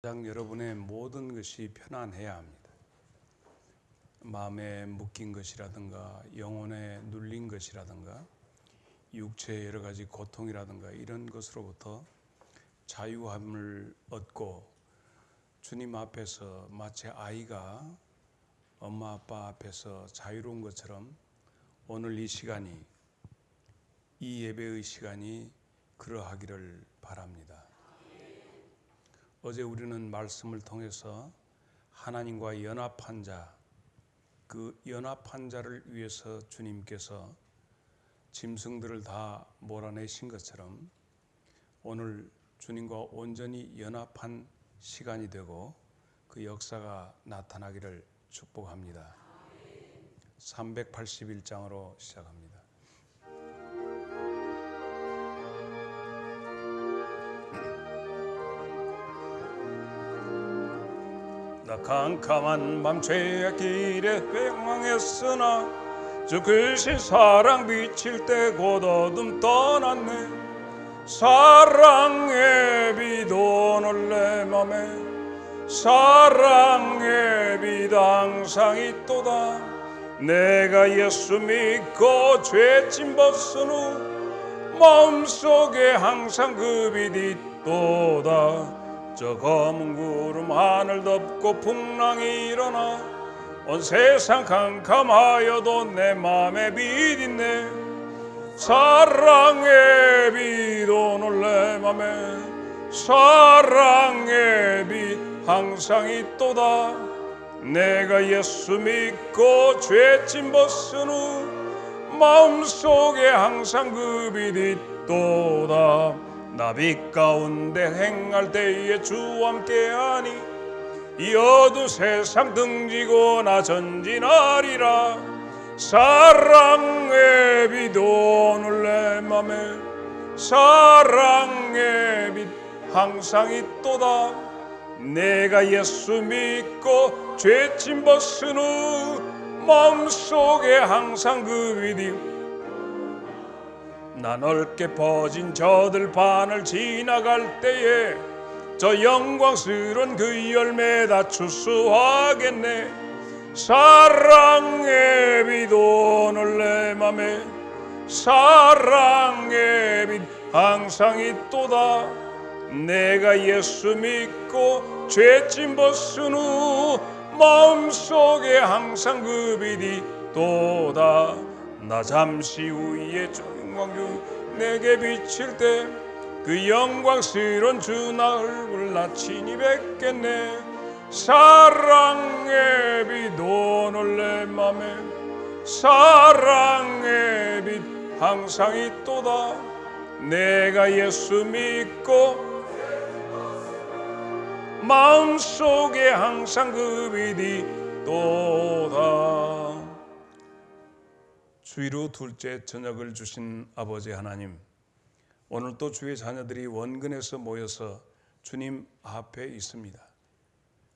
가장 여러분의 모든 것이 편안해야 합니다. 마음에 묶인 것이라든가 영혼에 눌린 것이라든가 육체의 여러 가지 고통이라든가 이런 것으로부터 자유함을 얻고 주님 앞에서 마치 아이가 엄마 아빠 앞에서 자유로운 것처럼 오늘 이 시간이, 이 예배의 시간이 그러하기를 바랍니다. 어제 우리는 말씀을 통해서 하나님과 연합한 자, 그 연합한 자를 위해서 주님께서 짐승들을 다 몰아내신 것처럼 오늘 주님과 온전히 연합한 시간이 되고 그 역사가 나타나기를 축복합니다. 381장으로 시작합니다. 나 캄캄한 밤 죄악 길에 회망했으나 주 크신 사랑 비칠 때 곧 어둠 떠났네. 사랑의 빛 오늘 내 맘에 사랑의 빛 항상 있도다. 내가 예수 믿고 죄짐 벗은 후 마음속에 항상 그 빛 있도다. 저 검은 구름 하늘 덮고 풍랑이 일어나 온 세상 캄캄하여도 내 맘에 빛 있네. 사랑의 빛 오늘 내 맘에 사랑의 빛 항상 있도다. 내가 예수 믿고 죄짐 벗은 후 마음속에 항상 그 빛 있도다. 나 빛 가운데 행할 때에 주와 함께하니 이 어두운 세상 등지고 나 전진하리라. 사랑의 빛 오늘 내 맘에 사랑의 빛 항상 있도다. 내가 예수 믿고 죄짐 벗은 후 마음속에 항상 그 빛이 나 넓게 퍼진 저들 반을 지나갈 때에 저 영광스러운 그 열매 다 추수하겠네. 사랑의 빛 오늘 내 맘에 사랑의 빛 항상 있도다. 내가 예수 믿고 죄짐 벗은 후 마음속에 항상 그 빛이 있도다. 나 잠시 후에 영광주 내게 비칠 때 그 영광스러운 주 나 얼굴 나 친히 뵙겠네. 사랑의 빛 오늘 내 맘에 사랑의 빛 항상 있도다. 내가 예수 믿고 마음속에 항상 그 빛이 있도다. 주일후 둘째 저녁을 주신 아버지 하나님, 오늘 또 주의 자녀들이 원근에서 모여서 주님 앞에 있습니다.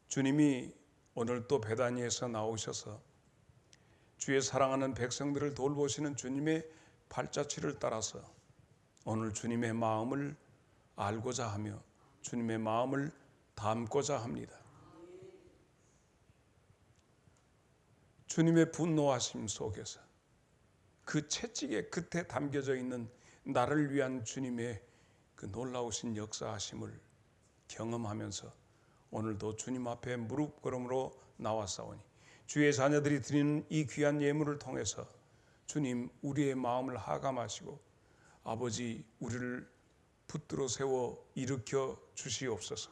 주님이 오늘 또 베다니에서 나오셔서 주의 사랑하는 백성들을 돌보시는 주님의 발자취를 따라서 오늘 주님의 마음을 알고자 하며 주님의 마음을 담고자 합니다. 주님의 분노하심 속에서 그 채찍의 끝에 담겨져 있는 나를 위한 주님의 그 놀라우신 역사하심을 경험하면서 오늘도 주님 앞에 무릎 꿇음으로 나왔사오니 주의 자녀들이 드리는 이 귀한 예물을 통해서 주님 우리의 마음을 하감하시고 아버지 우리를 붙들어 세워 일으켜 주시옵소서.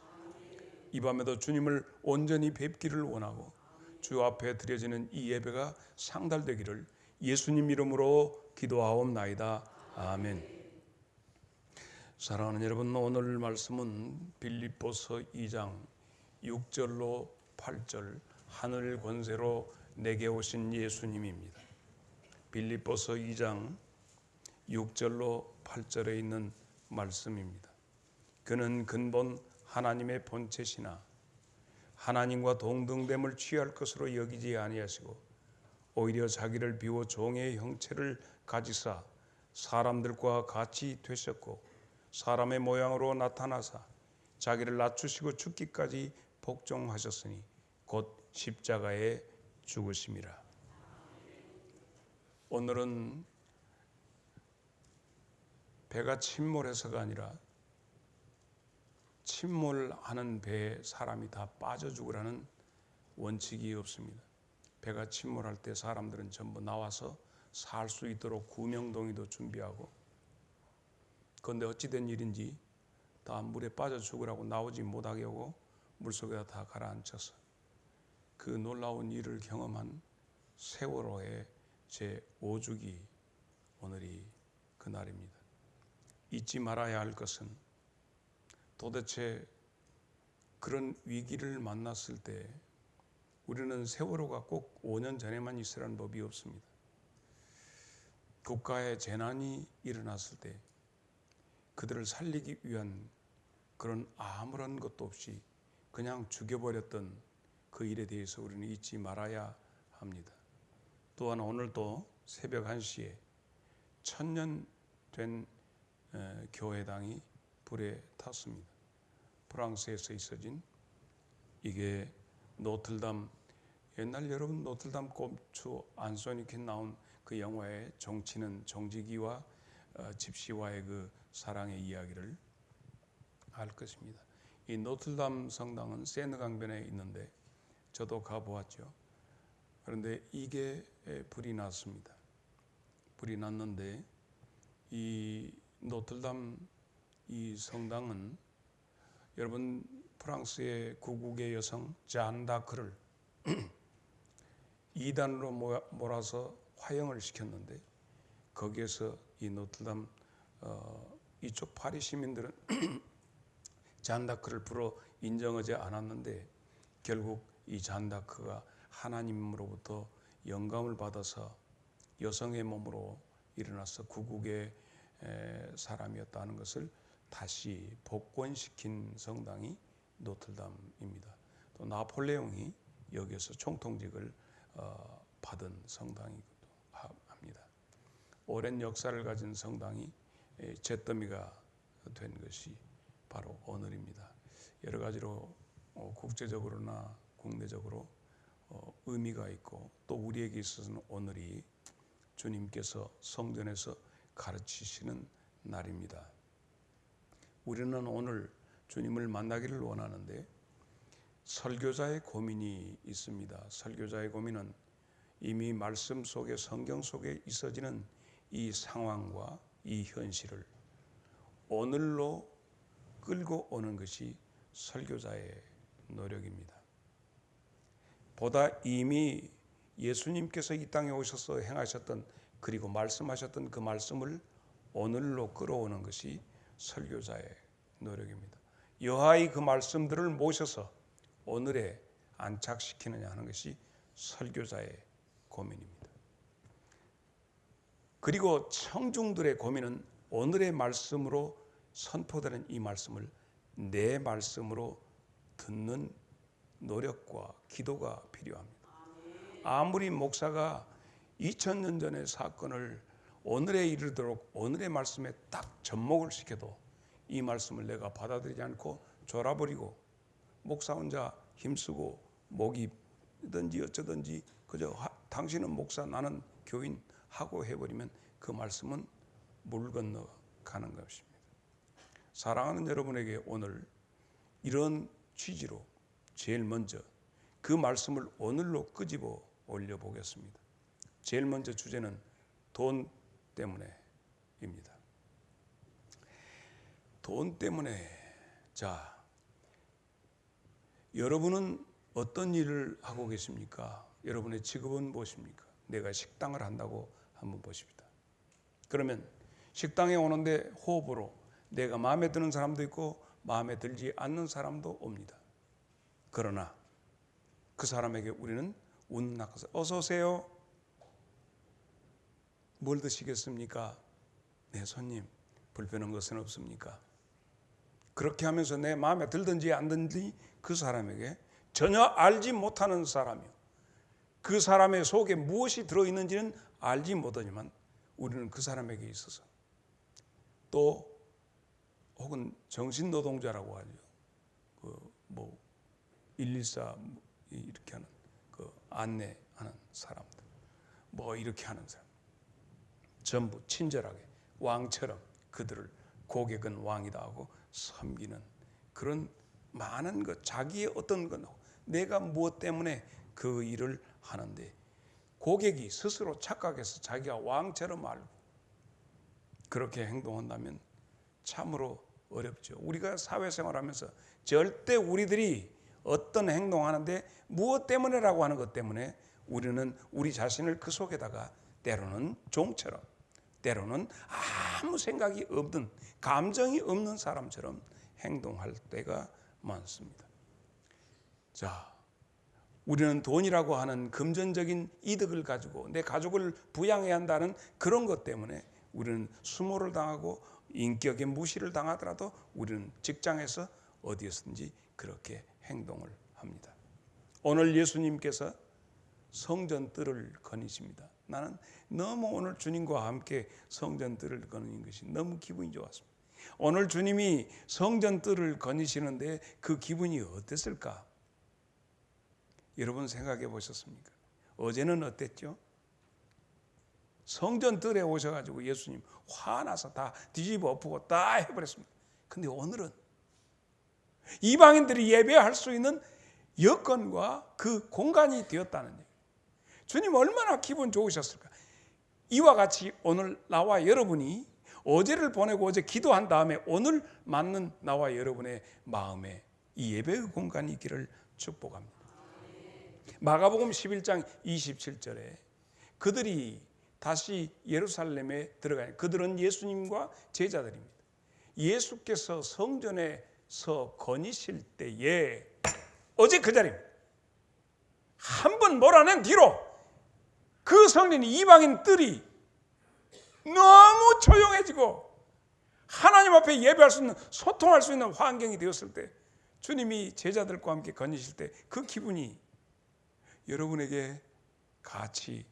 이 밤에도 주님을 온전히 뵙기를 원하고 주 앞에 드려지는 이 예배가 상달되기를 예수님 이름으로 기도하옵나이다. 아멘. 사랑하는 여러분, 오늘 말씀은 빌립보서 2장 6절로 8절 하늘 권세로 내게 오신 예수님입니다. 빌립보서 2장 6절로 8절에 있는 말씀입니다. 그는 근본 하나님의 본체시나 하나님과 동등됨을 취할 것으로 여기지 아니하시고 오히려 자기를 비워 종의 형체를 가지사 사람들과 같이 되셨고 사람의 모양으로 나타나사 자기를 낮추시고 죽기까지 복종하셨으니 곧 십자가에 죽으심이라. 오늘은 배가 침몰해서가 아니라 침몰하는 배에 사람이 다 빠져 죽으라는 원칙이 없습니다. 배가 침몰할 때 사람들은 전부 나와서 살 수 있도록 구명동이도 준비하고, 그런데 어찌된 일인지 다 물에 빠져 죽으라고 나오지 못하게 하고 물속에다 다 가라앉혀서 그 놀라운 일을 경험한 세월호의 제5주기 오늘이 그날입니다. 잊지 말아야 할 것은 도대체 그런 위기를 만났을 때 우리는 세월호가 꼭 5년 전에만 있으라는 법이 없습니다. 국가의 재난이 일어났을 때 그들을 살리기 위한 그런 아무런 것도 없이 그냥 죽여버렸던 그 일에 대해서 우리는 잊지 말아야 합니다. 또한 오늘도 새벽 1시에 1000년 된 교회당이 불에 탔습니다. 프랑스에서 있어진 이게 노틀담, 옛날 여러분 노틀담 꼼추 안소니킨 나온 그 영화의 정치는 정직이와 집시와의 그 사랑의 이야기를 알 것입니다. 이 노틀담 성당은 세느 강변에 있는데 저도 가보았죠. 그런데 이게 불이 났습니다. 불이 났는데 이 노틀담 이 성당은 여러분 프랑스의 구국의 여성 잔 다크를 이단으로 몰아서 화형을 시켰는데 거기에서 이 노틀담 이쪽 파리 시민들은 잔 다크를 불어 인정하지 않았는데 결국 이 잔 다크가 하나님으로부터 영감을 받아서 여성의 몸으로 일어나서 구국의 사람이었다는 것을 다시 복권시킨 성당이 노틀담입니다. 또 나폴레옹이 여기에서 총통직을 받은 성당이기도 합니다. 오랜 역사를 가진 성당이 잿더미가 된 것이 바로 오늘입니다. 여러 가지로 국제적으로나 국내적으로 의미가 있고 또 우리에게 있어서는 오늘이 주님께서 성전에서 가르치시는 날입니다. 우리는 오늘 주님을 만나기를 원하는데 설교자의 고민이 있습니다. 설교자의 고민은 이미 말씀 속에 성경 속에 있어지는 이 상황과 이 현실을 오늘로 끌고 오는 것이 설교자의 노력입니다. 보다 이미 예수님께서 이 땅에 오셔서 행하셨던 그리고 말씀하셨던 그 말씀을 오늘로 끌어오는 것이 설교자의 노력입니다. 여하이 그 말씀들을 모셔서 오늘에 안착시키느냐 하는 것이 설교자의 고민입니다. 그리고 청중들의 고민은 오늘의 말씀으로 선포되는 이 말씀을 내 말씀으로 듣는 노력과 기도가 필요합니다. 아무리 목사가 2000년 전의 사건을 오늘에 이르도록 오늘의 말씀에 딱 접목을 시켜도 이 말씀을 내가 받아들이지 않고 졸아버리고 목사 혼자 힘쓰고 목이든지 어쩌든지 그저 당신은 목사 나는 교인 하고 해버리면 그 말씀은 물 건너 가는 것입니다. 사랑하는 여러분에게 오늘 이런 취지로 제일 먼저 그 말씀을 오늘로 끄집어 올려보겠습니다. 제일 먼저 주제는 돈 때문에입니다. 돈 때문에. 자, 여러분은 어떤 일을 하고 계십니까? 여러분의 직업은 무엇입니까? 내가 식당을 한다고 한번 보십시다. 그러면 식당에 오는데 호흡으로 내가 마음에 드는 사람도 있고 마음에 들지 않는 사람도 옵니다. 그러나 그 사람에게 우리는 운낙하서 어서 오세요. 뭘 드시겠습니까? 네, 손님, 불편한 것은 없습니까? 그렇게 하면서 내 마음에 들든지 안 들든지 그 사람에게 전혀 알지 못하는 사람이요. 그 사람의 속에 무엇이 들어있는지는 알지 못하지만 우리는 그 사람에게 있어서 또 혹은 정신노동자라고 하죠. 뭐 114 이렇게 하는 그 안내하는 사람들, 뭐 이렇게 하는 사람, 전부 친절하게 왕처럼 그들을 고객은 왕이다 하고 섬기는 그런 많은 것, 자기의 어떤 것, 내가 무엇 때문에 그 일을 하는데 고객이 스스로 착각해서 자기가 왕처럼 알고 그렇게 행동한다면 참으로 어렵죠. 우리가 사회생활하면서 절대 우리들이 어떤 행동하는데 무엇 때문에라고 하는 것 때문에 우리는 우리 자신을 그 속에다가 때로는 종처럼, 때로는 아무 생각이 없는, 감정이 없는 사람처럼 행동할 때가 많습니다. 자, 우리는 돈이라고 하는 금전적인 이득을 가지고 내 가족을 부양해야 한다는 그런 것 때문에 우리는 수모를 당하고 인격의 무시를 당하더라도 우리는 직장에서 어디에서든지 그렇게 행동을 합니다. 오늘 예수님께서 성전뜰을 거니십니다. 나는 너무 오늘 주님과 함께 성전뜰을 거니는 것이 너무 기분이 좋았습니다. 오늘 주님이 성전뜰을 거니시는데 그 기분이 어땠을까? 여러분 생각해 보셨습니까? 어제는 어땠죠? 성전뜰에 오셔가지고 예수님 화나서 다 뒤집어 엎고 다 해버렸습니다. 근데 오늘은 이방인들이 예배할 수 있는 여건과 그 공간이 되었다는 얘기예요. 주님 얼마나 기분 좋으셨을까? 이와 같이 오늘 나와 여러분이 어제를 보내고 어제 기도한 다음에 오늘 맞는 나와 여러분의 마음에 이 예배의 공간이 있기를 축복합니다. 마가복음 11장 27절에 그들이 다시 예루살렘에 들어가요. 그들은 예수님과 제자들입니다. 예수께서 성전에서 거니실 때에 어제 그 자리입니다. 한 번 몰아낸 뒤로 그 성전이 이방인 뜰이 너무 조용해지고 하나님 앞에 예배할 수 있는, 소통할 수 있는 환경이 되었을 때 주님이 제자들과 함께 거니실 때 그 기분이 여러분에게 같이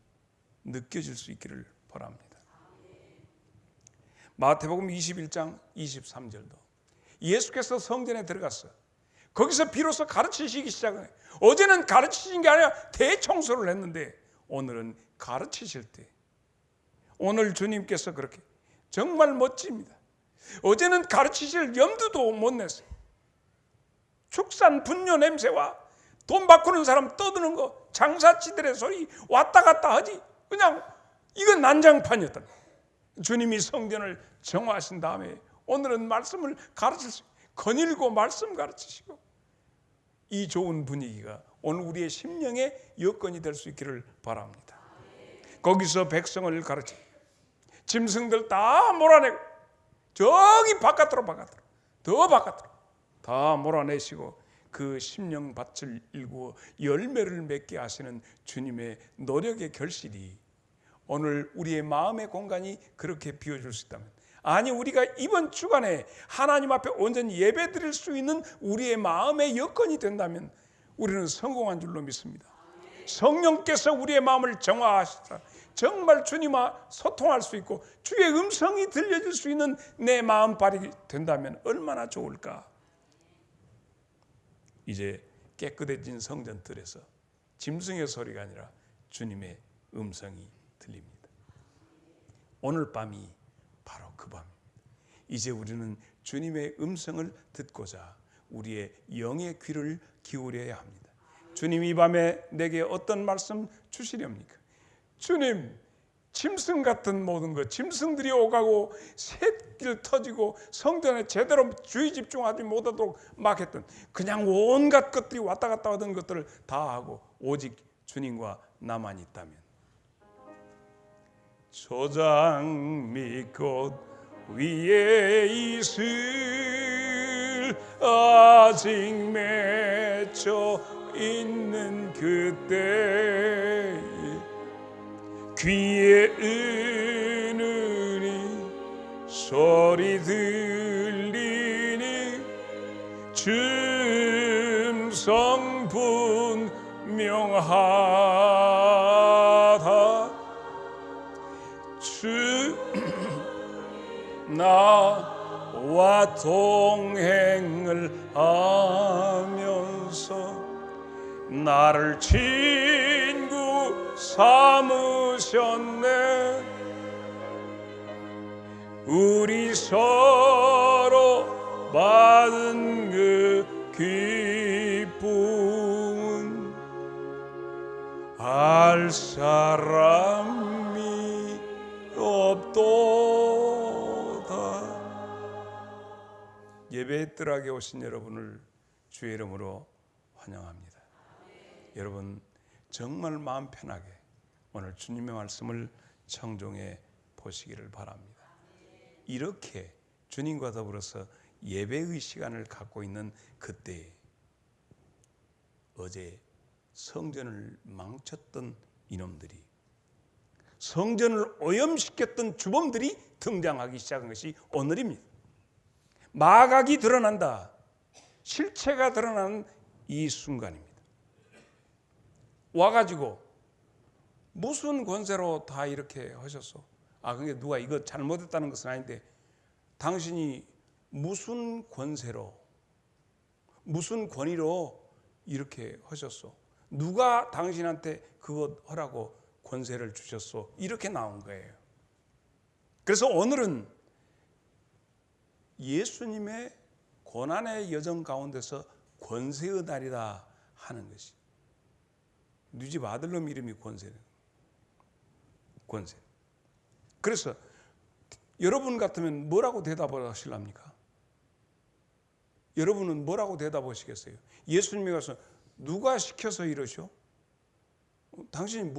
느껴질 수 있기를 바랍니다. 마태복음 21장 23절도 예수께서 성전에 들어갔어. 거기서 비로소 가르치시기 시작해요. 어제는 가르치신 게 아니라 대청소를 했는데 오늘은 가르치실 때, 오늘 주님께서 그렇게 정말 멋집니다. 어제는 가르치실 염두도 못 냈어요. 축산 분뇨 냄새와 돈 바꾸는 사람 떠드는 거, 장사치들의 소리 왔다 갔다 하지, 그냥 이건 난장판이었다. 주님이 성전을 정화하신 다음에 오늘은 말씀을 가르칠 수, 거닐고 말씀 가르치시고, 이 좋은 분위기가 오늘 우리의 심령의 여건이 될 수 있기를 바랍니다. 거기서 백성을 가르쳐 짐승들 다 몰아내고 저기 바깥으로 더 바깥으로 다 몰아내시고 그 심령밭을 일구어 열매를 맺게 하시는 주님의 노력의 결실이 오늘 우리의 마음의 공간이 그렇게 비워줄 수 있다면, 아니 우리가 이번 주간에 하나님 앞에 온전히 예배드릴 수 있는 우리의 마음의 여건이 된다면 우리는 성공한 줄로 믿습니다. 성령께서 우리의 마음을 정화하시다 정말 주님과 소통할 수 있고 주의 음성이 들려질 수 있는 내 마음발이 된다면 얼마나 좋을까. 이제 깨끗해진 성전뜰에서 짐승의 소리가 아니라 주님의 음성이 들립니다. 오늘 밤이 바로 그 밤입니다. 이제 우리는 주님의 음성을 듣고자 우리의 영의 귀를 기울여야 합니다. 주님 이 밤에 내게 어떤 말씀 주시렵니까? 주님, 짐승 같은 모든 것, 짐승들이 오가고 새길 터지고 성전에 제대로 주의 집중하지 못하도록 막했던 그냥 온갖 것들이 왔다 갔다 하던 것들을 다 하고 오직 주님과 나만 있다면, 조장 밑꽃 위에 있을 아직 맺혀 있는 그때 귀에 은은히 소리 들리니 줌성 분명하다. 주 나와 동행을 하며 나를 친구 삼으셨네. 우리 서로 받은 그 기쁨은 알 사람이 없도다. 예배의 뜰하게 오신 여러분을 주의 이름으로 환영합니다. 여러분 정말 마음 편하게 오늘 주님의 말씀을 청종해 보시기를 바랍니다. 이렇게 주님과 더불어서 예배의 시간을 갖고 있는 그때에 어제 성전을 망쳤던 이놈들이, 성전을 오염시켰던 주범들이 등장하기 시작한 것이 오늘입니다. 마각이 드러난다, 실체가 드러나는 이 순간입니다. 와가지고 무슨 권세로 다 이렇게 하셨어? 그게 누가 이거 잘못했다는 것은 아닌데, 당신이 무슨 권세로, 무슨 권위로 이렇게 하셨어? 누가 당신한테 그거 하라고 권세를 주셨어? 이렇게 나온 거예요. 그래서 오늘은 예수님의 고난의 여정 가운데서 권세의 날이다 하는 것이, 네 집 아들놈 이름이 권세. 그래서 여러분 같으면 뭐라고 대답을 하실랍니까? 여러분은 뭐라고 대답하시겠어요? 예수님이 가서 누가 시켜서 이러셔? 당신이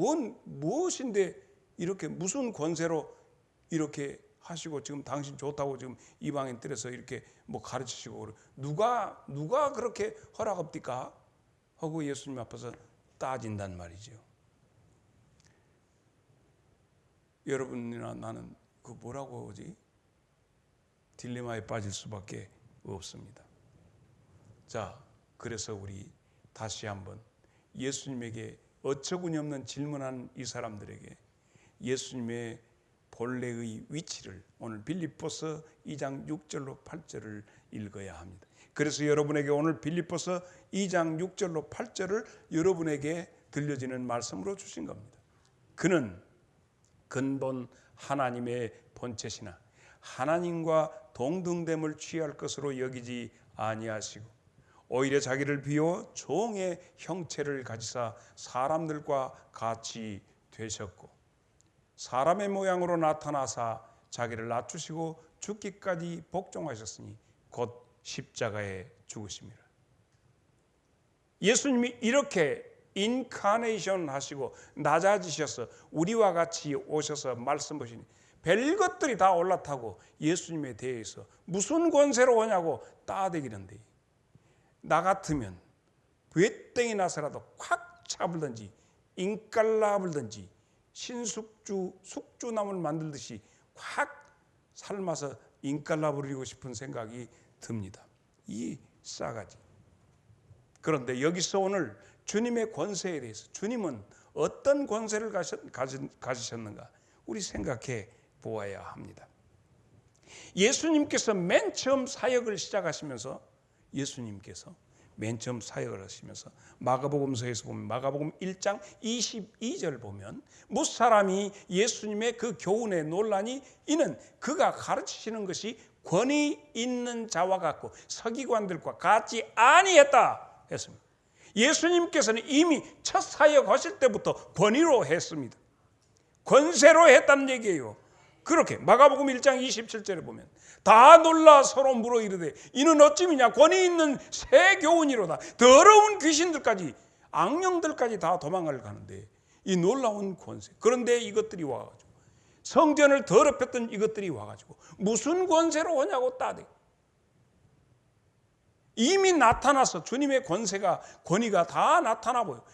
무엇인데 이렇게 무슨 권세로 이렇게 하시고 지금 당신 좋다고 지금 이방인 뜰에서 이렇게 뭐 가르치시고, 누가 그렇게 허락합니까? 하고 예수님 앞에서 따진단 말이죠. 여러분이나 나는 그 뭐라고 하지? 딜레마에 빠질 수밖에 없습니다. 자, 그래서 우리 다시 한번 예수님에게 어처구니없는 질문한 이 사람들에게 예수님의 본래의 위치를 오늘 빌립보서 2장 6절로 8절을 읽어야 합니다. 그래서 여러분에게 오늘 빌립보서 2장 6절로 8절을 여러분에게 들려지는 말씀으로 주신 겁니다. 그는 근본 하나님의 본체시나 하나님과 동등됨을 취할 것으로 여기지 아니하시고 오히려 자기를 비워 종의 형체를 가지사 사람들과 같이 되셨고 사람의 모양으로 나타나사 자기를 낮추시고 죽기까지 복종하셨으니 곧 십자가에 죽으심이라. 예수님이 이렇게 인카네이션 하시고 낮아지셔서 우리와 같이 오셔서 말씀하시니 별것들이 다 올라타고 예수님에 대해서 무슨 권세로 오냐고 따대기는데, 나 같으면 괴땡이 나서라도 콱 잡을든지 인깔나불든지 숙주나물 만들듯이 확 삶아서 인깔나버리고 싶은 생각이 듭니다. 이 싸가지. 그런데 여기서 오늘 주님의 권세에 대해서, 주님은 어떤 권세를 가지셨는가 우리 생각해 보아야 합니다. 예수님께서 맨 처음 사역을 시작하시면서 마가복음서에서 보면 마가복음 1장 22절 보면 무사람이 예수님의 그 교훈에 논란이 이는 그가 가르치시는 것이 권위 있는 자와 같고 서기관들과 같지 아니했다 했습니다. 예수님께서는 이미 첫 사역하실 때부터 권위로 했습니다. 권세로 했다는 얘기예요. 그렇게 마가복음 1장 27절에 보면 다 놀라 서로 물어 이르되 이는 어찌미냐 권위 있는 새 교훈이로다. 더러운 귀신들까지 악령들까지 다 도망을 가는데 이 놀라운 권세. 그런데 이것들이 와가지고 성전을 더럽혔던 이것들이 와가지고 무슨 권세로 오냐고 따대. 이미 나타나서 주님의 권위가 다 나타나 보여.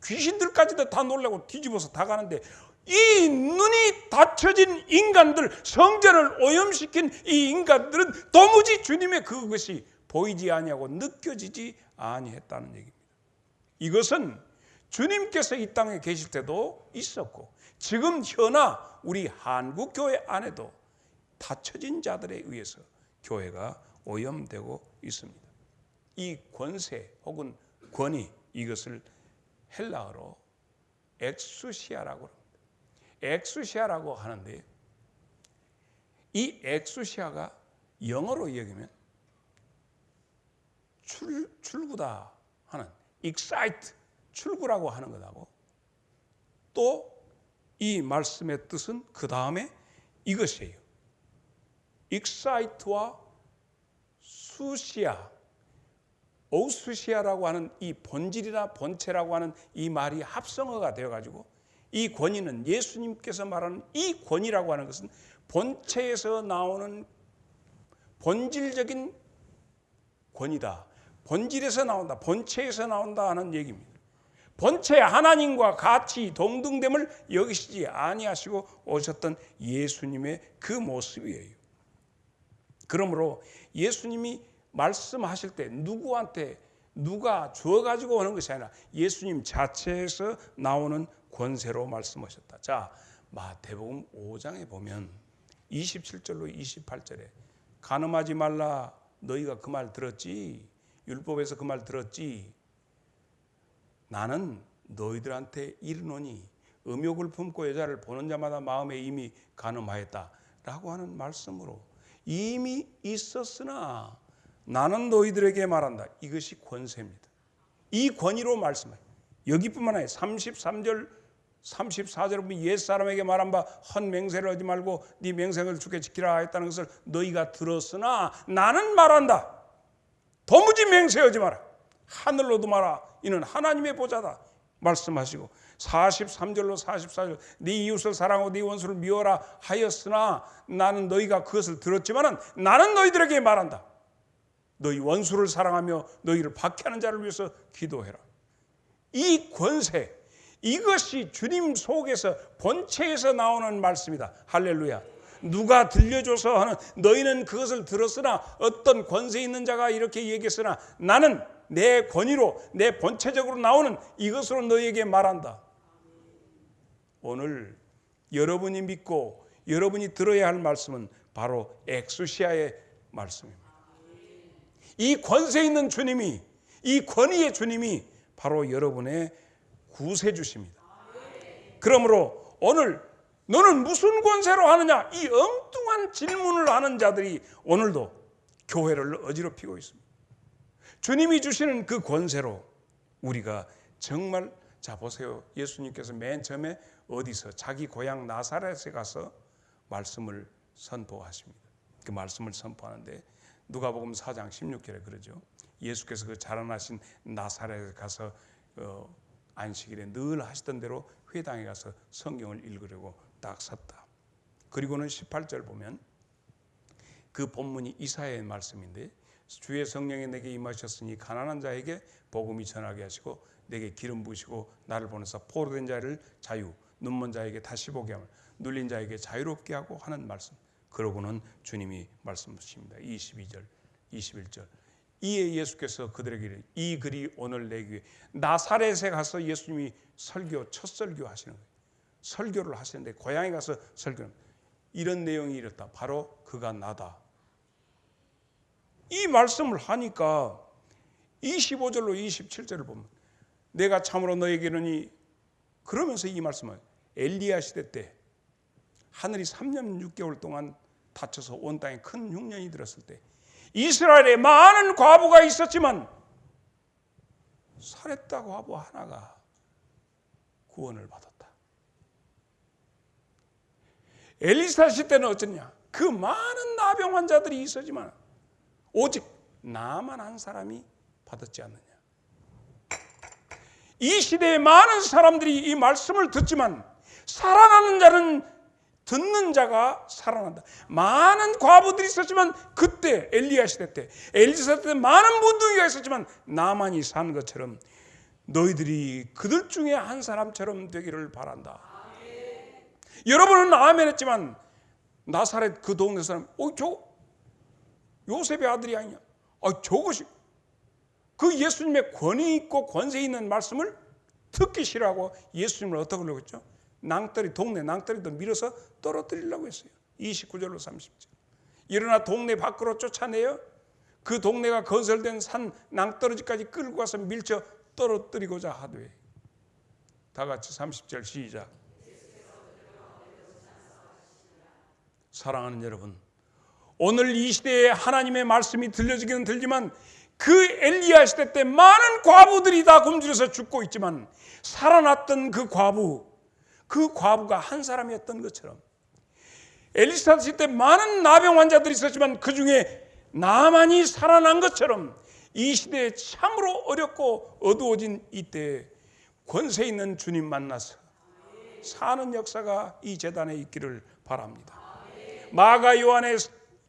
귀신들까지도 다 놀라고 뒤집어서 다 가는데 이 눈이 닫혀진 인간들, 성전을 오염시킨 이 인간들은 도무지 주님의 그것이 보이지 아니하고 느껴지지 아니했다는 얘기입니다. 이것은 주님께서 이 땅에 계실 때도 있었고 지금 현아 우리 한국교회 안에도 닫혀진 자들에 의해서 교회가 오염되고 있습니다. 이 권세 혹은 권위 이것을 헬라어로 엑수시아라고 합니다. 엑수시아라고 하는데 이 엑수시아가 영어로 여기면 출구다 하는 excite, 출구라고 하는 것하고 또 이 말씀의 뜻은 그 다음에 이것이에요. excite와 수시아, 오수시아라고 하는 이 본질이나 본체라고 하는 이 말이 합성어가 되어가지고 이 권위는 예수님께서 말하는 이 권위라고 하는 것은 본체에서 나오는 본질적인 권위다. 본질에서 나온다. 본체에서 나온다 하는 얘기입니다. 본체 하나님과 같이 동등됨을 여기시지 아니하시고 오셨던 예수님의 그 모습이에요. 그러므로 예수님이 말씀하실 때 누구한테 누가 주어가지고 오는 것이 아니라 예수님 자체에서 나오는 권세로 말씀하셨다. 자, 마태복음 5장에 보면 27절로 28절에 간음하지 말라 너희가 그 말 들었지 율법에서 그 말 들었지 나는 너희들한테 이르노니 음욕을 품고 여자를 보는 자마다 마음에 이미 간음하였다라고 하는 말씀으로 이미 있었으나 나는 너희들에게 말한다. 이것이 권세입니다. 이 권위로 말씀해요. 여기뿐만 아니라 33절 34절에 보면 옛사람에게 말한 바 헛맹세를 하지 말고 네 맹세를 주께 지키라 했다는 것을 너희가 들었으나 나는 말한다. 도무지 맹세하지 마라. 하늘로도 마라. 이는 하나님의 보좌다. 말씀하시고 43절로 44절 네 이웃을 사랑하고 네 원수를 미워라 하였으나 나는 너희가 그것을 들었지만은 나는 너희들에게 말한다. 너희 원수를 사랑하며 너희를 박해하는 자를 위해서 기도해라. 이 권세 이것이 주님 속에서 본체에서 나오는 말씀이다. 할렐루야. 누가 들려줘서 하는 너희는 그것을 들었으나 어떤 권세 있는 자가 이렇게 얘기했으나 나는 내 권위로 내 본체적으로 나오는 이것으로 너희에게 말한다. 오늘 여러분이 믿고 여러분이 들어야 할 말씀은 바로 엑수시아의 말씀입니다. 이 권세 있는 주님이 이 권위의 주님이 바로 여러분의 구세주십니다. 그러므로 오늘 너는 무슨 권세로 하느냐 이 엉뚱한 질문을 하는 자들이 오늘도 교회를 어지럽히고 있습니다. 주님이 주시는 그 권세로 우리가 정말 자 보세요. 예수님께서 맨 처음에 어디서 자기 고향 나사렛에 가서 말씀을 선포하십니다. 그 말씀을 선포하는데 누가복음 4장 16절에 그러죠. 예수께서 그 자라나신 나사렛에 가서 안식일에 늘 하시던 대로 회당에 가서 성경을 읽으려고 딱 섰다. 그리고는 18절 보면 그 본문이 이사야의 말씀인데 주의 성령이 내게 임하셨으니 가난한 자에게 복음이 전하게 하시고 내게 기름 부으시고 나를 보내사 포로된 자를 자유 눈먼 자에게 다시 보게 하며 눌린 자에게 자유롭게 하고 하는 말씀. 그러고는 주님이 말씀하십니다. 22절 21절 이에 예수께서 그들에게 이르되 이 글이 오늘 내 귀에 나사렛에 가서 예수님이 첫 설교 하시는 거예요. 설교를 하시는데 고향에 가서 설교는 이런 내용이 이렇다. 바로 그가 나다. 이 말씀을 하니까 25절로 27절을 보면 내가 참으로 너에게 이르니 그러면서 이 말씀을 엘리야 시대 때 하늘이 3년 6개월 동안 닫혀서 온 땅에 큰 흉년이 들었을 때 이스라엘에 많은 과부가 있었지만 사렙다 과부 하나가 구원을 받았다. 엘리사 시대는 어쩌냐? 그 많은 나병 환자들이 있었지만 오직 나만 한 사람이 받았지 않느냐. 이 시대에 많은 사람들이 이 말씀을 듣지만 살아나는 자는 듣는 자가 살아난다. 많은 과부들이 있었지만 그때 엘리야 시대 때 엘리사 시대 때 많은 문둥이가 있었지만 나만이 산 것처럼 너희들이 그들 중에 한 사람처럼 되기를 바란다. 여러분은 아멘 했지만 나사렛 그 동네 사람 저 요셉의 아들이 아니냐. 저것이 그 예수님의 권위 있고 권세 있는 말씀을 듣기 싫어하고 예수님을 어떻게 하려고 했죠? 동네 낭떠리도 밀어서 떨어뜨리려고 했어요. 29절로 30절. 일어나 동네 밖으로 쫓아내요. 그 동네가 건설된 산 낭떠러지까지 끌고 가서 밀쳐 떨어뜨리고자 하되. 다 같이 30절 시작. 사랑하는 여러분, 오늘 이 시대에 하나님의 말씀이 들려지기는 들지만 그 엘리야 시대 때 많은 과부들이 다 굶주려서 죽고 있지만 살아났던 그 과부가 한 사람이었던 것처럼, 엘리사 시대 때 많은 나병 환자들이 있었지만 그 중에 나만이 살아난 것처럼 이 시대에 참으로 어렵고 어두워진 이때에 권세 있는 주님 만나서 사는 역사가 이 재단에 있기를 바랍니다. 마가 요한의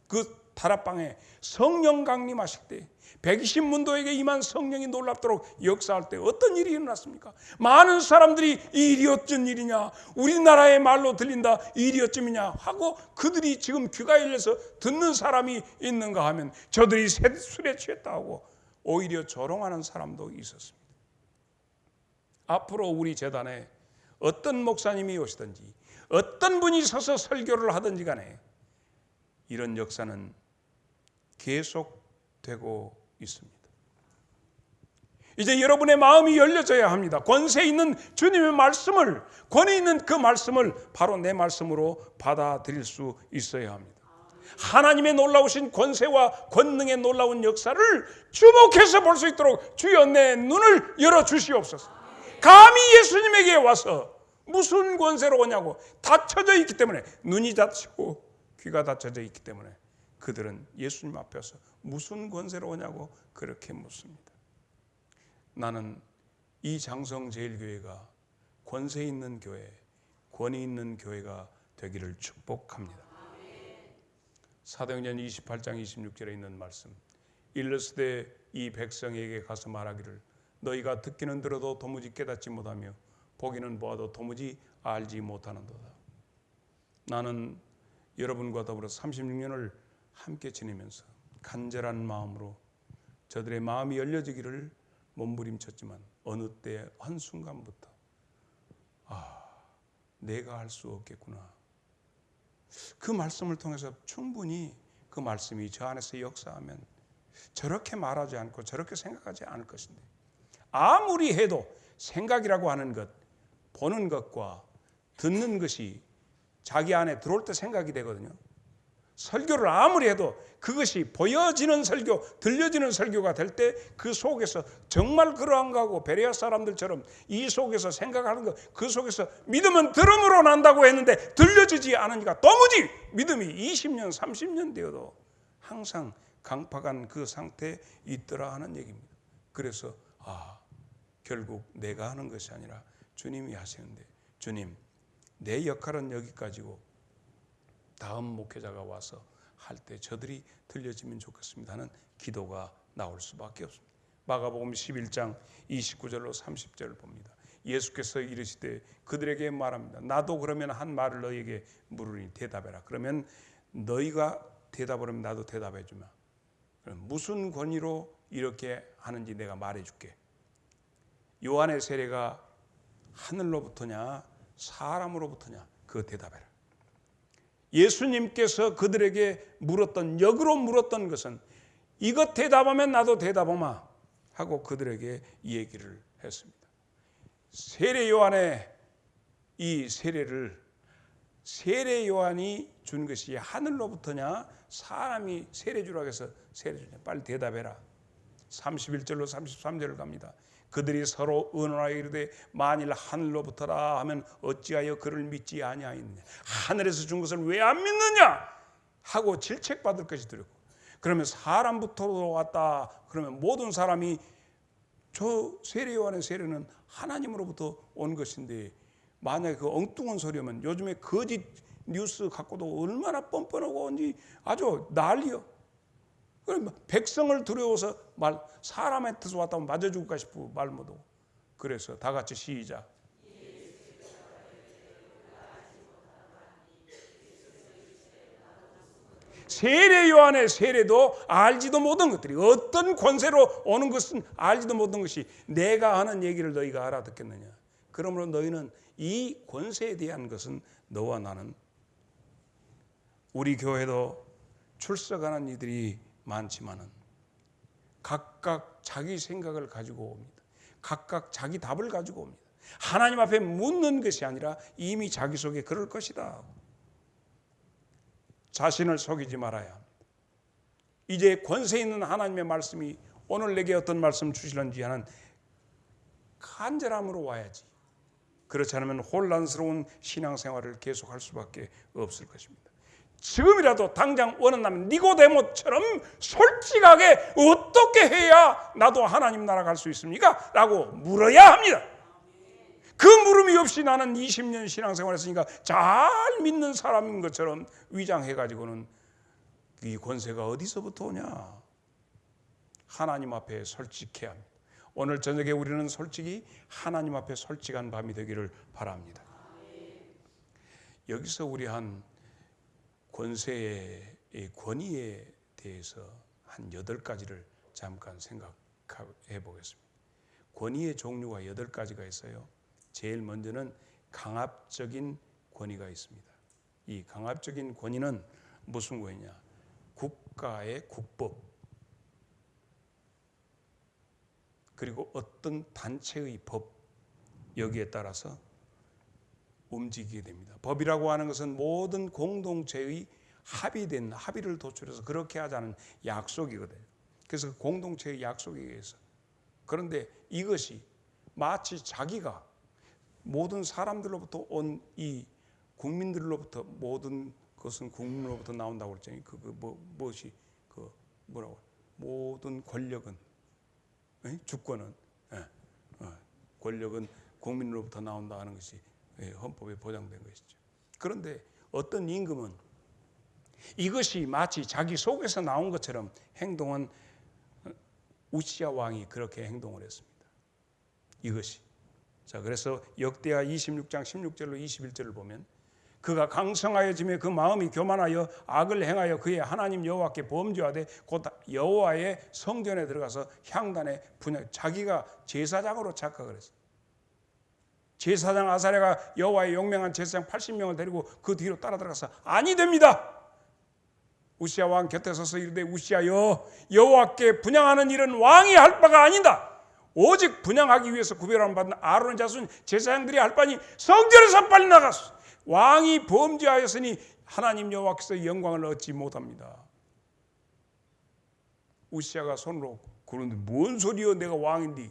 그 다락방에 성령 강림하실 때 120문도에게 임한 성령이 놀랍도록 역사할 때 어떤 일이 일어났습니까? 많은 사람들이 이 일이 어쩐 일이냐, 우리나라의 말로 들린다, 이 일이 어쩌느냐 하고 그들이 지금 귀가 열려서 듣는 사람이 있는가 하면 저들이 술에 취했다 하고 오히려 조롱하는 사람도 있었습니다. 앞으로 우리 재단에 어떤 목사님이 오시든지 어떤 분이 서서 설교를 하든지 간에 이런 역사는 계속되고 있습니다. 이제 여러분의 마음이 열려져야 합니다. 권세 있는 주님의 말씀을, 권위 있는 그 말씀을 바로 내 말씀으로 받아들일 수 있어야 합니다. 하나님의 놀라우신 권세와 권능의 놀라운 역사를 주목해서 볼 수 있도록 주여 내 눈을 열어주시옵소서. 감히 예수님에게 와서 무슨 권세로 오냐고, 닫혀져 있기 때문에, 눈이 닫히고 귀가 닫혀져 있기 때문에 그들은 예수님 앞에서 무슨 권세로 오냐고 그렇게 묻습니다. 나는 이 장성제일교회가 권세 있는 교회, 권위 있는 교회가 되기를 축복합니다. 사도행전 28장 26절에 있는 말씀, 일러스되 이 백성에게 가서 말하기를 너희가 듣기는 들어도 도무지 깨닫지 못하며 보기는 보아도 도무지 알지 못하는도다. 나는 여러분과 더불어 36년을 함께 지내면서 간절한 마음으로 저들의 마음이 열려지기를 몸부림쳤지만 어느 때 한순간부터 내가 할 수 없겠구나. 그 말씀을 통해서 충분히 그 말씀이 저 안에서 역사하면 저렇게 말하지 않고 저렇게 생각하지 않을 것인데, 아무리 해도 생각이라고 하는 것, 보는 것과 듣는 것이 자기 안에 들어올 때 생각이 되거든요. 설교를 아무리 해도 그것이 보여지는 설교, 들려지는 설교가 될 때 그 속에서 정말 그러한가 하고 베레아 사람들처럼 이 속에서 생각하는 것, 그 속에서 믿음은 들음으로 난다고 했는데 들려지지 않으니까 도무지 믿음이 20년, 30년 되어도 항상 강팍한 그 상태에 있더라 하는 얘기입니다. 그래서 결국 내가 하는 것이 아니라 주님이 하시는데, 주님 내 역할은 여기까지고 다음 목회자가 와서 할 때 저들이 들려지면 좋겠습니다 하는 기도가 나올 수밖에 없습니다. 마가복음 11장 29절로 30절을 봅니다. 예수께서 이르시되 그들에게 말합니다. 나도 그러면 한 말을 너희에게 물으니 대답해라. 그러면 너희가 대답을 하면 나도 대답해 주마. 무슨 권위로 이렇게 하는지 내가 말해줄게. 요한의 세례가 하늘로부터냐 사람으로부터냐, 그거 대답해라. 예수님께서 그들에게 물었던, 역으로 물었던 것은 이것 대답하면 나도 대답하마 하고 그들에게 얘기를 했습니다. 세례 요한의 이 세례를 세례 요한이 준 것이 하늘로부터냐 사람이 세례 주라고 해서 세례 주냐, 빨리 대답해라. 31절로 33절을 갑니다. 그들이 서로 의논하여 이르되 만일 하늘로부터라 하면 어찌하여 그를 믿지 아니하였느냐, 하늘에서 준 것을 왜 안 믿느냐 하고 질책받을 것이 두렵고, 그러면 사람부터 왔다 그러면 모든 사람이 저 세례 요한의 세례는 하나님으로부터 온 것인데 만약에 그 엉뚱한 소리면 요즘에 거짓 뉴스 갖고도 얼마나 뻔뻔하고 온지 아주 난리요. 백성을 두려워서 사람의 뜻을 왔다면 맞아 죽을까 싶고 말 못하고. 그래서 다 같이 시작. 세례 요한의 세례도 알지도 못한 것들이, 어떤 권세로 오는 것은 알지도 못한 것이 내가 하는 얘기를 너희가 알아듣겠느냐. 그러므로 너희는 이 권세에 대한 것은 너와 나는, 우리 교회도 출석하는 이들이 많지만은 각각 자기 생각을 가지고 옵니다. 각각 자기 답을 가지고 옵니다. 하나님 앞에 묻는 것이 아니라 이미 자기 속에 그럴 것이다. 자신을 속이지 말아야 합니다. 이제 권세 있는 하나님의 말씀이 오늘 내게 어떤 말씀 주시는지 하는 간절함으로 와야지. 그렇지 않으면 혼란스러운 신앙생활을 계속할 수밖에 없을 것입니다. 지금이라도 당장 원한다면 니고데모처럼 솔직하게 어떻게 해야 나도 하나님 나라 갈 수 있습니까? 라고 물어야 합니다. 그 물음이 없이 나는 20년 신앙생활했으니까 잘 믿는 사람인 것처럼 위장해가지고는 이 권세가 어디서부터 오냐? 하나님 앞에 솔직해야 합니다. 오늘 저녁에 우리는 솔직히 하나님 앞에 솔직한 밤이 되기를 바랍니다. 여기서 우리 한 권세의 권위에 대해서 한 8가지를 잠깐 생각해 보겠습니다. 권위의 종류가 8가지가 있어요. 제일 먼저는 강압적인 권위가 있습니다. 이 강압적인 권위는 무슨 권위냐? 국가의 국법, 그리고 어떤 단체의 법, 여기에 따라서 움직이게 됩니다. 법이라고 하는 것은 모든 공동체의 합의를 도출해서 그렇게 하자는 약속이거든요. 그래서 공동체의 약속에 의해서. 그런데 이것이 마치 자기가 모든 사람들로부터 온 이 국민들로부터 모든 것은 국민으로부터 나온다고 그랬잖아요. 무엇이 뭐라고? 모든 권력은, 주권은, 권력은 국민으로부터 나온다 하는 것이 헌법에 보장된 것이죠. 그런데 어떤 임금은 이것이 마치 자기 속에서 나온 것처럼 행동한 우시야 왕이 그렇게 행동을 했습니다. 이것이. 자, 그래서 역대하 26장 16절로 21절을 보면 그가 강성하여지며 그 마음이 교만하여 악을 행하여 그의 하나님 여호와께 범죄하되 곧 여호와의 성전에 들어가서 향단에 분양, 자기가 제사장으로 착각을 했어요. 제사장 아사랴가 여호와의 용맹한 제사장 80명을 데리고 그 뒤로 따라 들어가서 아니 됩니다. 우시야 왕 곁에 서서 이르되 우시야여, 여호와께 분향하는 일은 왕이 할 바가 아니다. 오직 분향하기 위해서 구별함 받은 아론의 자손 제사장들이 할 바니 성전에서 빨리 나가소. 왕이 범죄하였으니 하나님 여호와께서 영광을 얻지 못합니다. 우시야가 손으로 그러는데 뭔 소리여, 내가 왕인데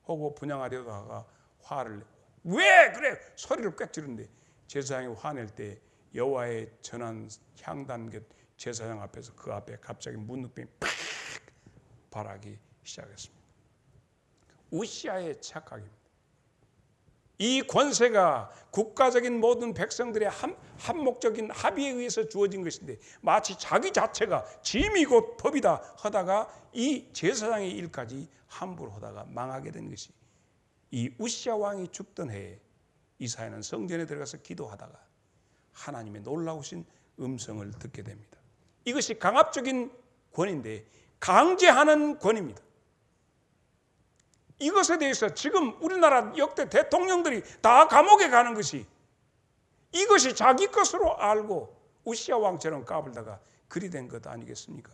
하고 분향하려다가 화를 내. 왜 그래? 소리를 꽥 지르는데 제사장이 화낼 때 여호와의 전한 향단 곁 제사장 앞에서 그 앞에 갑자기 문둥병이 팍 발하기 시작했습니다. 우시야의 착각입니다. 이 권세가 국가적인 모든 백성들의 한목적인 합의에 의해서 주어진 것인데 마치 자기 자체가 짐이 곧 법이다 하다가 이 제사장의 일까지 함부로 하다가 망하게 된 것이, 이 우시야 왕이 죽던 해에 이사야는 성전에 들어가서 기도하다가 하나님의 놀라우신 음성을 듣게 됩니다. 이것이 강압적인 권위인데 강제하는 권위입니다. 이것에 대해서 지금 우리나라 역대 대통령들이 다 감옥에 가는 것이 이것이 자기 것으로 알고 우시야 왕처럼 까불다가 그리 된 것 아니겠습니까?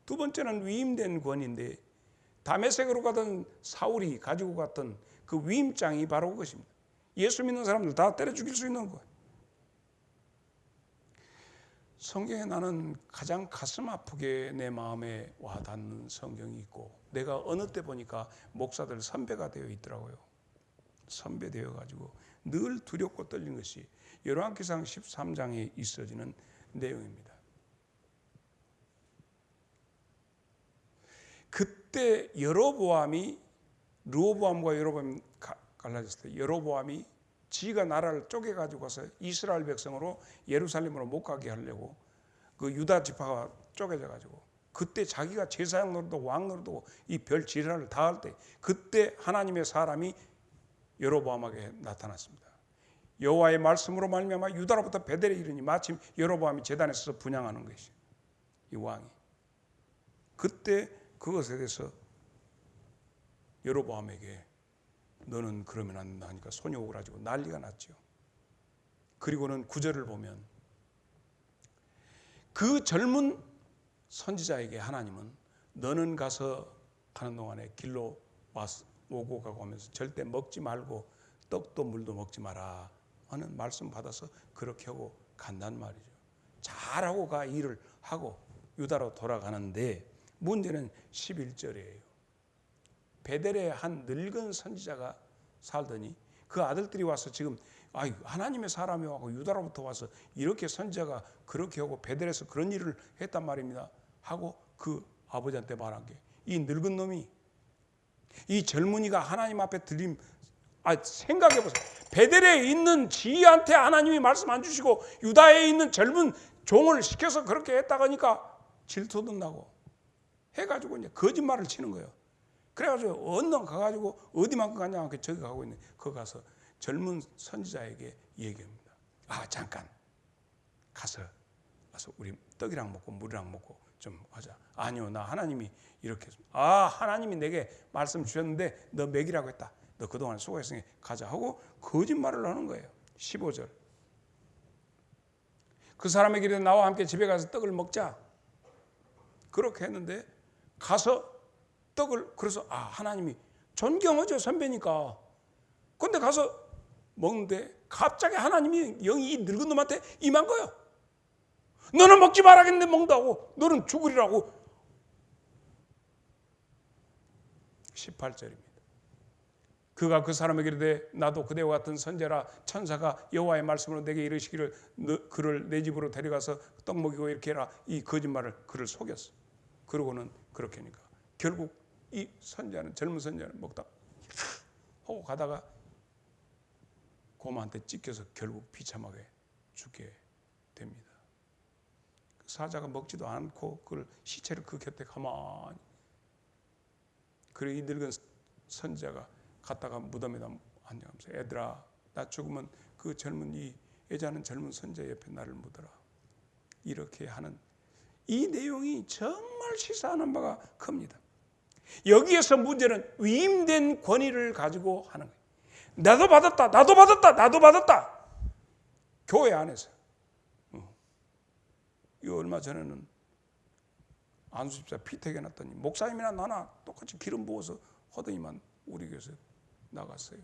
두 번째는 위임된 권위인데 다메섹으로 가던 사울이 가지고 갔던 그 위임장이 바로 그것입니다. 예수 믿는 사람들 다 때려 죽일 수 있는 거예요. 성경에 나는 가장 가슴 아프게 내 마음에 와닿는 성경이 있고, 내가 어느 때 보니까 목사들 선배가 되어 있더라고요. 선배되어 가지고 늘 두렵고 떨린 것이 열왕기상 13장에 있어지는 내용입니다. 그때 여로보암이, 르호보암과 여로보암이 갈라졌을 때 여로보암이 지가 나라를 쪼개가지고 가서 이스라엘 백성으로 예루살렘으로 못 가게 하려고 그 유다 지파가 쪼개져가지고 그때 자기가 제사장 노릇도 왕 노릇도 이 별 지랄을 다 할 때 그때 하나님의 사람이 여로보암에게 나타났습니다. 여호와의 말씀으로 말미암아 유다로부터 베델에 이르니 마침 여로보암이 제단에 서서 분향하는 것이, 이 왕이 그때 그것에 대해서 여로보암에게 너는 그러면 안 된다 하니까 손이 오그라지고 난리가 났죠. 그리고는 9절을 보면 그 젊은 선지자에게 하나님은 너는 가서 가는 동안에 길로 와서 오고 가고 하면서 절대 먹지 말고 떡도 물도 먹지 마라 하는 말씀 받아서 그렇게 하고 간단 말이죠. 잘하고 가 일을 하고 유다로 돌아가는데 문제는 11절이에요. 베델에 한 늙은 선지자가 살더니 그 아들들이 와서 지금 하나님의 사람이 와서 유다로부터 와서 이렇게 선지자가 그렇게 하고 베델에서 그런 일을 했단 말입니다 하고 그 아버지한테 말한 게, 이 늙은 놈이 이 젊은이가 하나님 앞에 드림, 생각해 보세요. 베델에 있는 지희한테 하나님이 말씀 안 주시고 유다에 있는 젊은 종을 시켜서 그렇게 했다고 하니까 질투도 나고 해가지고 이제 거짓말을 치는 거예요. 그래가지고 언능 가가지고 어디만큼 가냐, 저기 가고 있네. 거기 가서 젊은 선지자에게 얘기합니다. 잠깐 가서 우리 떡이랑 먹고 물이랑 먹고 좀 하자. 아니요, 나 하나님이 이렇게 하나님이 내게 말씀 주셨는데 너 먹이라고 했다. 너 그동안 수고했으니 가자 하고 거짓말을 하는 거예요. 15절. 그 사람에게 이르되 나와 함께 집에 가서 떡을 먹자. 그렇게 했는데 가서 떡을, 그래서 하나님이 존경하죠, 선배니까. 근데 가서 먹는데 갑자기 하나님이 영이 이 늙은 놈한테 임한 거예요. 너는 먹지 말아야겠는데 먹는다고. 너는 죽으리라고. 18절입니다. 그가 그 사람에게 이르되 나도 그대와 같은 선지자라 천사가 여호와의 말씀으로 내게 이르시기를 그를 내 집으로 데려가서 떡 먹이고 이렇게 해라. 이 거짓말을 그를 속였어. 그러고는 그렇게 하니까 결국 이 선지자는, 젊은 선지자는 먹다 하고 가다가 고마한테 찢겨서 결국 비참하게 죽게 됩니다. 그 사자가 먹지도 않고 그걸 시체를 그 곁에 가만히, 그리고 이 늙은 선지자가 갔다가 무덤에다 앉아가면서 애들아, 나 죽으면 그 젊은 이 애자는 젊은 선지자 옆에 나를 묻어라. 이렇게 하는 이 내용이 정말 시사하는 바가 큽니다. 여기에서 문제는 위임된 권위를 가지고 하는 거예요. 나도 받았다, 나도 받았다, 나도 받았다. 교회 안에서. 이거 얼마 전에는 안수집사 피택해 놨더니 목사님이나 나나 똑같이 기름 부어서 하더니만 우리 교회에서 나갔어요.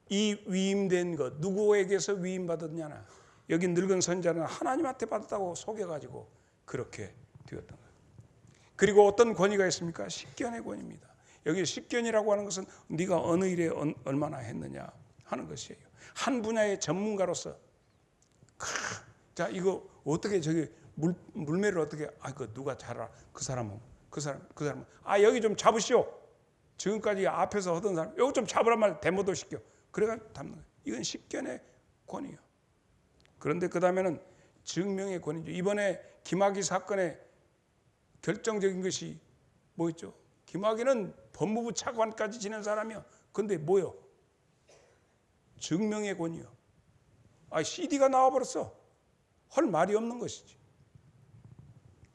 이 위임된 것, 누구에게서 위임받았냐나, 여기 늙은 선자는 하나님한테 받았다고 속여가지고 그렇게 되었던 거예요. 그리고 어떤 권위가 있습니까? 식견의 권위입니다. 여기 식견이라고 하는 것은 네가 어느 일에 얼마나 했느냐 하는 것이에요. 한 분야의 전문가로서 자, 이거 어떻게 저기 물매를 어떻게 그 누가 잘 알아? 그 사람은 여기 좀 잡으시오. 지금까지 앞에서 하던 사람 여기 좀 잡으란 말 데모도 시켜. 그래가지고 담는 거예요. 이건 식견의 권위요. 그런데 그 다음에는 증명의 권위죠. 이번에 김학의 사건의 결정적인 것이 뭐였죠? 김학의는 법무부 차관까지 지낸 사람이요. 근데 뭐요? 증명의 권위요. CD가 나와버렸어. 할 말이 없는 것이지.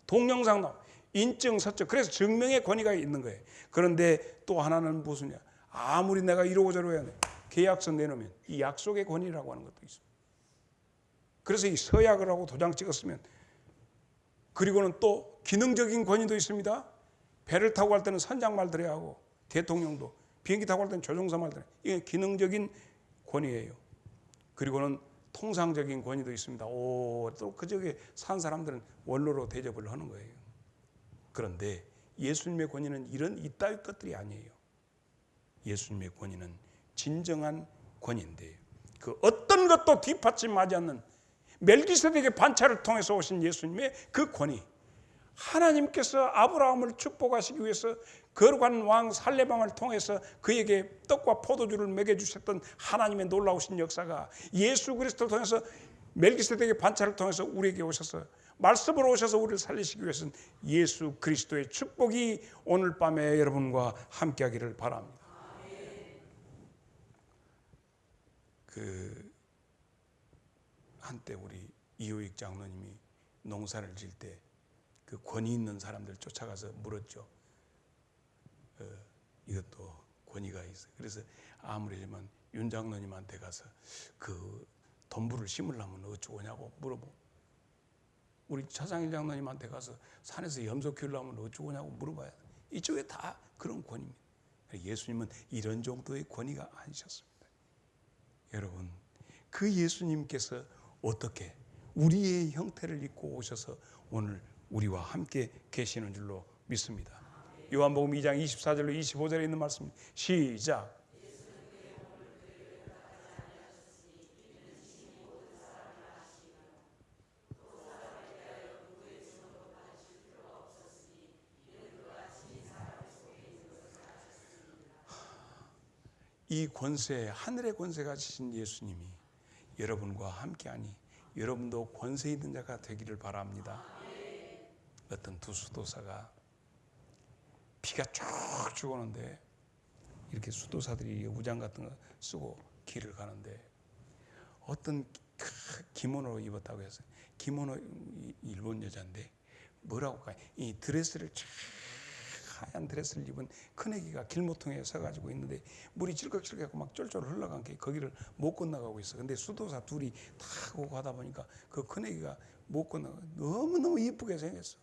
동영상 나와. 인증, 서적. 그래서 증명의 권위가 있는 거예요. 그런데 또 하나는 무슨냐? 아무리 내가 이러고 저러고 해야 돼. 계약서 내놓으면 이 약속의 권위라고 하는 것도 있습니다. 그래서 이 서약을 하고 도장 찍었으면, 그리고는 또 기능적인 권위도 있습니다. 배를 타고 갈 때는 선장말 들어야 하고, 대통령도 비행기 타고 갈 때는 조종사 말 들어야 해요. 이게 기능적인 권위예요. 그리고는 통상적인 권위도 있습니다. 또 그저께 산 사람들은 원로로 대접을 하는 거예요. 그런데 예수님의 권위는 이따위 것들이 아니에요. 예수님의 권위는 진정한 권위인데, 그 어떤 것도 뒷받침하지 않는 멜기세덱의 반차를 통해서 오신 예수님의 그 권위, 하나님께서 아브라함을 축복하시기 위해서 거룩한 왕 살레방을 통해서 그에게 떡과 포도주를 먹여주셨던 하나님의 놀라우신 역사가 예수 그리스도를 통해서 멜기세덱의 반차를 통해서 우리에게 오셔서 말씀으로 오셔서 우리를 살리시기 위해서는 예수 그리스도의 축복이 오늘 밤에 여러분과 함께하기를 바랍니다. 한때 우리 이호익 장로님이 농사를 질 때 그 권위 있는 사람들 쫓아가서 물었죠. 이것도 권위가 있어요. 그래서 아무리지만 윤 장로님한테 가서 그 돈부를 심으려면 어쩌고냐고 물어보고, 우리 차상일 장로님한테 가서 산에서 염소 키우려면 어쩌고냐고 물어봐야 돼. 이쪽에 다 그런 권위입니다. 예수님은 이런 정도의 권위가 아니셨습니다. 여러분, 그 예수님께서 어떻게 우리의 형태를 입고 오셔서 오늘 우리와 함께 계시는 줄로 믿습니다. 요한복음 2장 24절로 25절에 있는 말씀 시작. 이 권세, 하늘의 권세가 지신 예수님이 여러분과 함께하니 여러분도 권세 있는 자가 되기를 바랍니다. 어떤 두 수도사가 비가 쭉쭉 오는데 이렇게 수도사들이 우장 같은 거 쓰고 길을 가는데 어떤 기모노 입었다고 해서 기모노 일본 여자인데 뭐라고 할까요? 이 드레스를 하얀 드레스를 입은 큰애기가 길모퉁이에 서가지고 있는데 물이 찔꺽찔꺽하고 막 쫄쫄 흘러간 게 거기를 못 건너가고 있어. 근데 수도사 둘이 타고 가다 보니까 그 큰애기가 못 건너가. 너무너무 이쁘게 생겼어.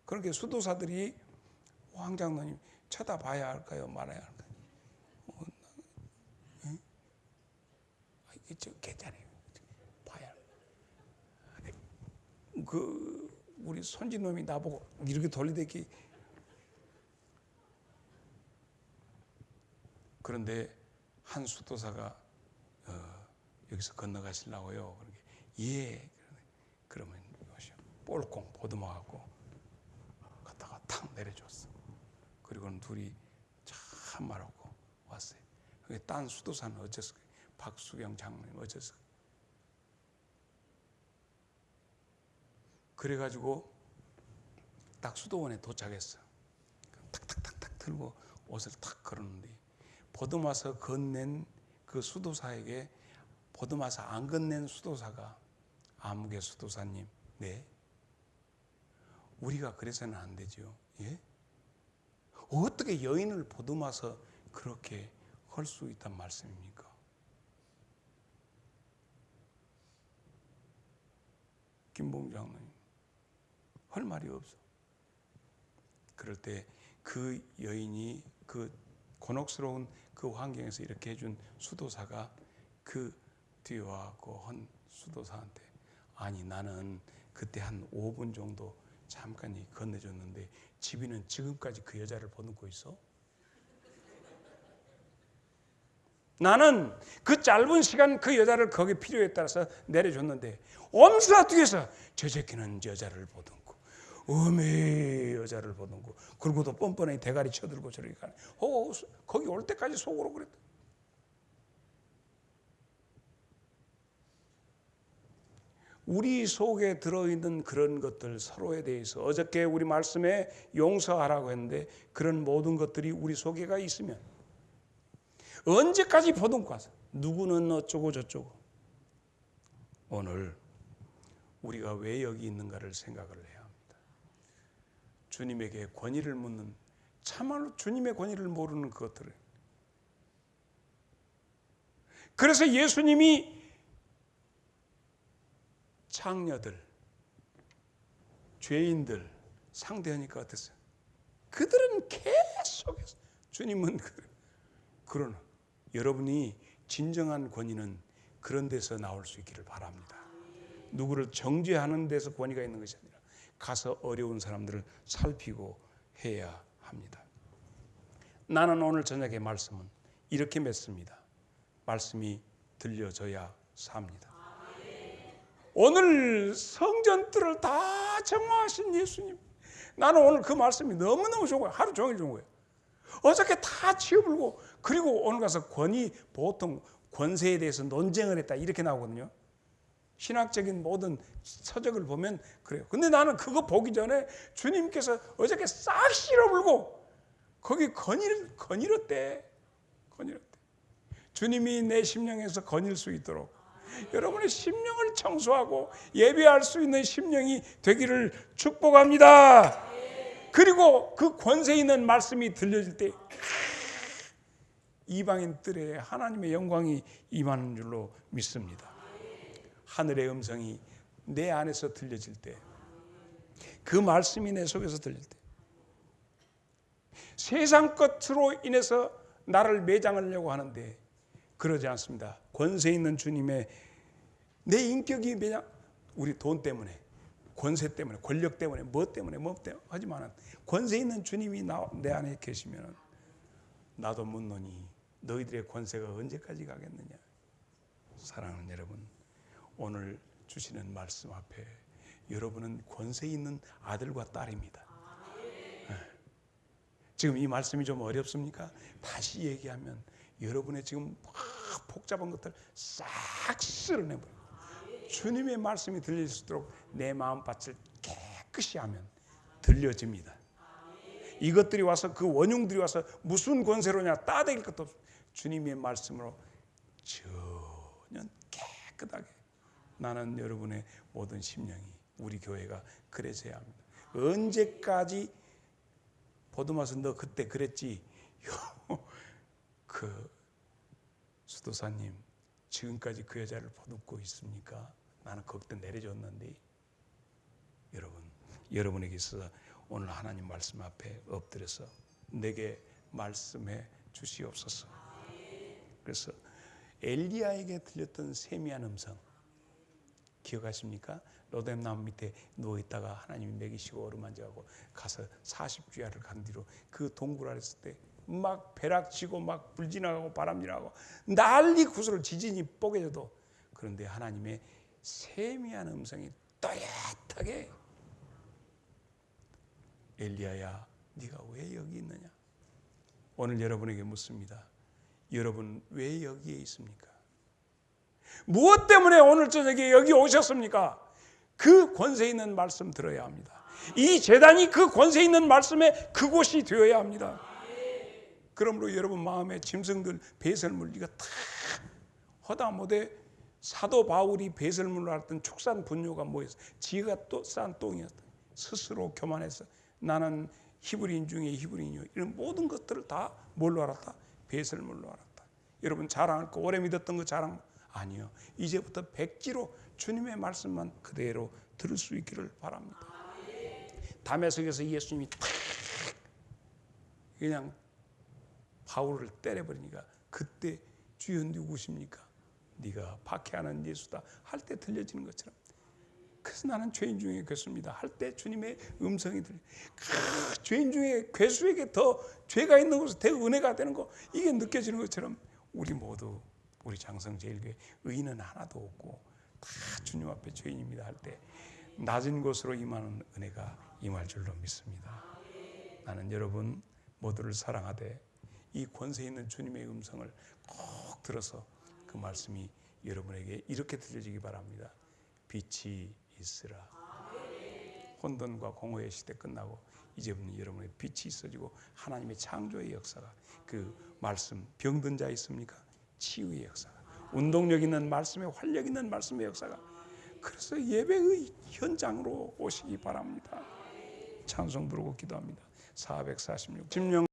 그러니까 수도사들이 황장로님 쳐다봐야 할까요? 말아야 할까요? 이게 저 괜찮아요. 봐야 할까요? 우리 손진놈이 나보고 이렇게 돌리대기. 그런데 한 수도사가 여기서 건너가시려고요. 그러게 예. 그러면 볼콩 보듬어 갖고 갔다가 탁 내려줬어. 그리고는 둘이 참 말하고 왔어요. 딴 수도사는 어째서 박수경 장로님 어째서 그래가지고 딱 수도원에 도착했어. 탁탁탁탁 들고 옷을 탁 걸었는데 보듬어서 건넨 그 수도사에게 보듬어서 안 건넨 수도사가 아무개 수도사님, 네, 우리가 그래서는 안 되죠. 예? 어떻게 여인을 보듬어서 그렇게 할 수 있단 말씀입니까? 김봉 장로님 할 말이 없어. 그럴 때 그 여인이 그 곤혹스러운 그 환경에서 이렇게 해준 수도사가 그 뒤에 와서 한 수도사한테 아니 나는 그때 한 5분 정도 잠깐 건네줬는데 집이는 지금까지 그 여자를 보듬고 있어? 나는 그 짧은 시간 그 여자를 거기 필요에 따라서 내려줬는데 엄수아 뒤에서 저 새끼는 여자를 보듬고 어메 여자를 보듬고 그리고도 뻔뻔하게 대가리 쳐들고 저렇게 가네. 거기 올 때까지 속으로 그랬다. 우리 속에 들어있는 그런 것들 서로에 대해서 어저께 우리 말씀에 용서하라고 했는데 그런 모든 것들이 우리 속에가 있으면 언제까지 보듬고 가서 누구는 어쩌고 저쩌고. 오늘 우리가 왜 여기 있는가를 생각을 해야 합니다. 주님에게 권위를 묻는 참말로 주님의 권위를 모르는 그것들을. 그래서 예수님이 창녀들, 죄인들 상대하니까 어땠어요? 그들은 계속해서 주님은 그러나 여러분이 진정한 권위는 그런 데서 나올 수 있기를 바랍니다. 누구를 정죄하는 데서 권위가 있는 것이 아니라 가서 어려운 사람들을 살피고 해야 합니다. 나는 오늘 저녁의 말씀은 이렇게 맺습니다. 말씀이 들려져야 삽니다. 오늘 성전들을 다 정화하신 예수님. 나는 오늘 그 말씀이 너무너무 좋은 거예요. 하루 종일 좋은 거예요. 어저께 다 치워불고 그리고 오늘 가서 보통 권세에 대해서 논쟁을 했다 이렇게 나오거든요. 신학적인 모든 서적을 보면 그래요. 근데 나는 그거 보기 전에 주님께서 어저께 싹 실어불고 거기 거닐었대. 주님이 내 심령에서 거닐 수 있도록 여러분의 심령을 청소하고 예배할 수 있는 심령이 되기를 축복합니다. 그리고 그 권세 있는 말씀이 들려질 때 이방인들의 하나님의 영광이 임하는 줄로 믿습니다. 하늘의 음성이 내 안에서 들려질 때 그 말씀이 내 속에서 들릴 때, 세상 것으로 인해서 나를 매장하려고 하는데 그러지 않습니다. 권세 있는 주님의 내 인격이 매장, 우리 돈 때문에, 권세 때문에, 권력 때문에, 뭐 때문에 하지만 권세 있는 주님이 내 안에 계시면 나도 묻노니 너희들의 권세가 언제까지 가겠느냐. 사랑하는 여러분, 오늘 주시는 말씀 앞에 여러분은 권세 있는 아들과 딸입니다. 지금 이 말씀이 좀 어렵습니까? 다시 얘기하면 여러분의 지금 막 복잡한 것들 싹 쓸어내버려요. 주님의 말씀이 들릴 수 있도록 내 마음밭을 깨끗이 하면 들려집니다. 이것들이 와서, 그 원흉들이 와서 무슨 권세로냐 따대길 것도 없어. 주님의 말씀으로 전혀 깨끗하게, 나는 여러분의 모든 심령이, 우리 교회가 그래서야 합니다. 언제까지 보드마스 너 그때 그랬지, 그 수도사님 지금까지 그 여자를 보듬고 있습니까? 나는 그때 내려줬는데. 여러분에게 있어서 오늘 하나님 말씀 앞에 엎드려서 내게 말씀해 주시옵소서. 그래서 엘리야에게 들렸던 세미한 음성 기억하십니까? 로뎀나무 밑에 누워있다가 하나님이 먹이시고 어루만져가고 가서 40주야를 간 뒤로 그 동굴 아래 있을 때 막 벼락치고 막 불 지나가고 바람 지나가고 난리 구슬을 지진이 뽀개져도, 그런데 하나님의 세미한 음성이 또렷하게, 엘리야야 네가 왜 여기 있느냐. 오늘 여러분에게 묻습니다. 여러분 왜 여기에 있습니까? 무엇 때문에 오늘 저녁에 여기 오셨습니까? 그 권세 있는 말씀 들어야 합니다. 이 제단이 그 권세 있는 말씀의 그곳이 되어야 합니다. 그러므로 여러분 마음에 짐승들 배설물 이거 다 허다 못해. 사도 바울이 배설물로 알았던 축산 분뇨가 뭐였어? 지가 또 싼 똥이었다. 스스로 교만해서 나는 히브리인 중에 히브리인이요, 이런 모든 것들을 다 뭘로 알았다? 배설물로 알았다. 여러분 자랑할 거, 오래 믿었던 거 자랑 아니요. 이제부터 백지로 주님의 말씀만 그대로 들을 수 있기를 바랍니다. 다메섹에서 예수님이 탁 그냥 바울을 때려버리니까 그때 주여 누구십니까? 네가 박해하는 예수다 할 때 들려지는 것처럼, 그래서 나는 죄인 중에 괴수입니다 할 때 주님의 음성이 들려. 죄인 중에 괴수에게 더 죄가 있는 것은 더 은혜가 되는 거, 이게 느껴지는 것처럼 우리 모두, 우리 장성제일교회 의인은 하나도 없고 다 주님 앞에 죄인입니다 할 때 낮은 곳으로 임하는 은혜가 임할 줄로 믿습니다. 나는 여러분 모두를 사랑하되 이 권세 있는 주님의 음성을 꼭 들어서 그 말씀이 여러분에게 이렇게 들려지기 바랍니다. 빛이 있으라. 혼돈과 공허의 시대 끝나고 이제부터 여러분의 빛이 있어지고 하나님의 창조의 역사가, 그 말씀, 병든 자 있습니까? 치유의 역사가, 운동력 있는 말씀의, 활력 있는 말씀의 역사가, 그래서 예배의 현장으로 오시기 바랍니다. 찬송 부르고 기도합니다. 446 심령